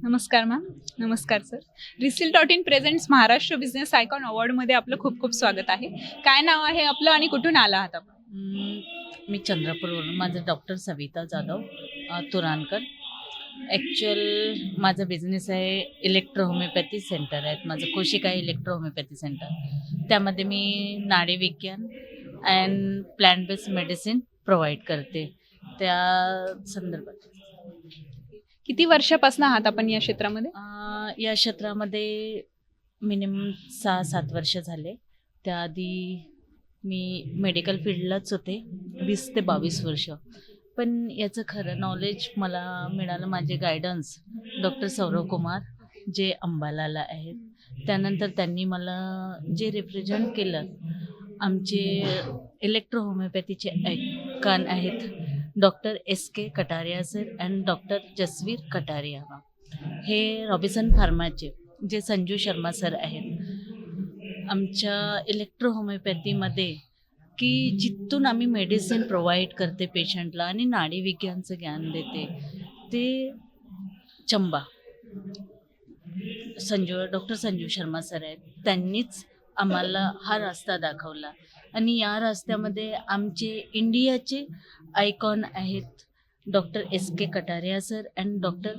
नमस्कार मॅम. नमस्कार सर. रिसील.इन प्रेझेंट्स महाराष्ट्र बिझनेस आयकॉन अवॉर्डमध्ये आपलं खूप खूप स्वागत आहे. काय नाव आहे आपलं आणि कुठून आला आहात आपण? मी चंद्रपूरवरून. माझं डॉक्टर सविता जाधव तुरानकर. ॲक्च्युअल माझा बिझनेस आहे. इलेक्ट्रो होमिओपॅथी सेंटर आहेत माझं, कोशिका इलेक्ट्रो होमिओपॅथी सेंटर. त्यामध्ये मी नाडी विज्ञान and plant based medicine provide करते. त्या संदर्भात किती वर्षापासून आहात आपण या क्षेत्रामध्ये? या क्षेत्रामध्ये मिनिमम 6-7 वर्ष झाले. त्याआधी मी मेडिकल फील्डलाच होते 20 ते 22 वर्ष. पण याचं खरं नॉलेज मला मिळालं माझे गायडन्स डॉक्टर सौरव कुमार जे अंबालाला आहेत. त्यानंतर त्यांनी मला जे रिप्रेझेंट केलं, आमचे इलेक्ट्रो होमिओपॅथीचे आयकॉन आहेत doctor SK Kataria sir and doctor Jasvir Kataria ma'am. हे रॉबिन्सन फार्माचे जे संजू शर्मा सर आहेत. आमच्या इलेक्ट्रो होमिओपॅथीमध्ये की जिथून आम्ही मेडिसिन प्रोव्हाइड करते पेशंटला आणि नाडी विज्ञानचं ज्ञान देते, ते चंबा डॉक्टर संजू शर्मा सर आहेत. त्यांनीच आम्हाला हा रस्ता दाखवला आणि या रस्त्यामध्ये आमचे इंडियाचे आयकॉन आहेत doctor SK Kataria sir and doctor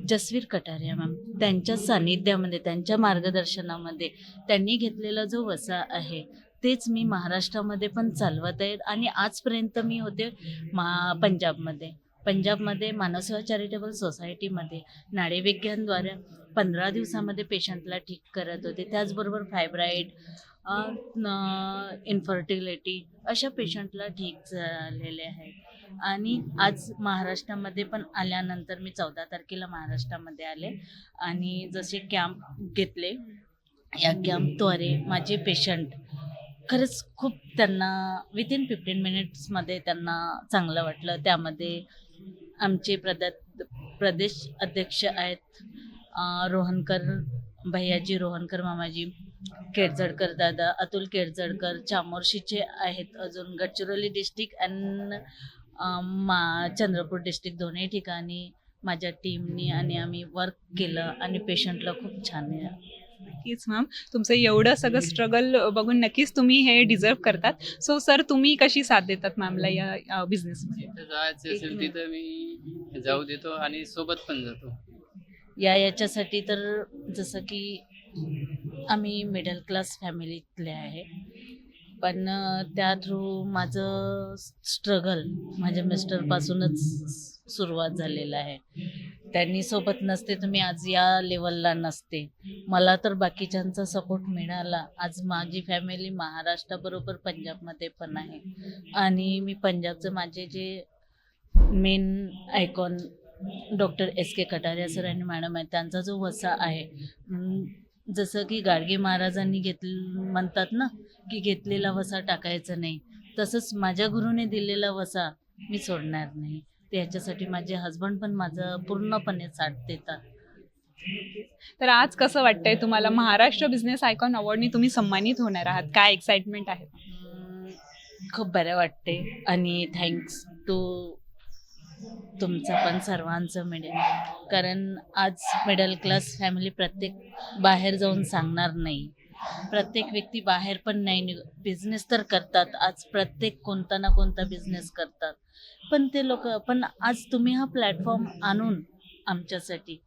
Jasvir Kataria ma'am. त्यांच्या सानिध्यामध्ये, त्यांच्या मार्गदर्शनामध्ये त्यांनी घेतलेला जो वसा आहे तेच मी महाराष्ट्रामध्ये पण चालवत आहे. आणि आजपर्यंत मी होते पंजाबमध्ये मानससेवा चॅरिटेबल सोसायटीमध्ये नाडीविज्ञानद्वारे 15 दिवसामध्ये पेशंटला ठीक करत होते. त्याचबरोबर फायब्राईड, इन्फर्टिलिटी अशा पेशंटला ठीक झालेले आहेत. आणि आज महाराष्ट्रामध्ये पण आल्यानंतर मी 14 तारखेला महाराष्ट्रामध्ये आले आणि जसे कॅम्प घेतले, या कॅम्पद्वारे माझे पेशंट खरंच खूप त्यांना विथिन 15 मिनिट्समध्ये त्यांना चांगलं वाटलं. त्यामध्ये आमचे प्रदेश अध्यक्ष आहेत रोहनकर भैयाजी, रोहनकर मामाजी, केळझरकर दादा, अतुल केळझरकर चामोर्शीचे आहेत. अजून Gadchiroli district and Chandrapur district दोन्ही ठिकाणी माझ्या टीमनी आणि आम्ही वर्क केलं आणि पेशंटला खूप छान आहे. नक्कीच मॅम. तुमचं एवढं सगळं स्ट्रगल बघून नक्कीच तुम्ही हे डिझर्व करतात. सो सर, तुम्ही कशी साथ देतात मॅमला या बिझनेसमध्ये? जिथं जायचं असेल तिथं मी जाऊ देतो आणि सोबत पण जातो. याच्यासाठी तर जसं की आम्ही मिडल क्लास फॅमिलीतले आहे, पण त्या थ्रू माझं स्ट्रगल माझ्या मिस्टरपासूनच सुरुवात झालेलं आहे. त्यांनी सोबत नसते तर मी आज या लेवलला नसते. मला तर बाकीच्यांचा सपोर्ट मिळाला. आज माझी फॅमिली महाराष्ट्राबरोबर पंजाबमध्ये पण आहे आणि मी पंजाबचं माझे जे main icon doctor SK Kataria sir आणि मॅडम आहेत, त्यांचा जो वसा आहे, जसं की गाडगे महाराजांनी म्हणतात ना की घेतलेला वसा टाकायचा नाही, तसंच माझ्या गुरुने दिलेला वसा मी सोडणार नाही. त्याच्यासाठी माझे हजबंड पण माझं पूर्णपणे साथ देतात. तर आज कसं वाटतंय तुम्हाला? महाराष्ट्र बिझनेस आयकॉन अवॉर्डनी तुम्ही सन्मानित होणार आहात. काय एक्साइटमेंट आहे? खूप बरं वाटते आणि थँक्स टू तुमचं पण सर्वांचं मिळेल. कारण आज मिडल क्लास फॅमिली प्रत्येक बाहेर जाऊन सांगणार नाही. प्रत्येक व्यक्ती बाहेर पण नाही बिझनेस तर करतात. आज प्रत्येक कोणता ना कोणता बिझनेस करतात, पण ते लोक पण आज तुम्ही हा प्लॅटफॉर्म आणून आमच्यासाठी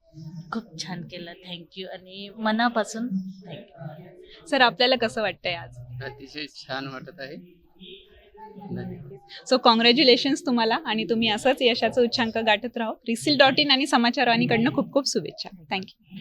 खूप छान केलं. थँक्यू आणि मनापासून थँक्यू. सर, आपल्याला कसं वाटतंय आज? अतिशय छान वाटत आहे. धन्यवाद. सो कॉंग्रॅच्युलेशन्स तुम्हाला आणि तुम्ही असंच यशाचं उच्चांक गाठत राहा. रिसील.इन आणि समाचार वाणीकडनं खूप खूप शुभेच्छा. थँक्यू.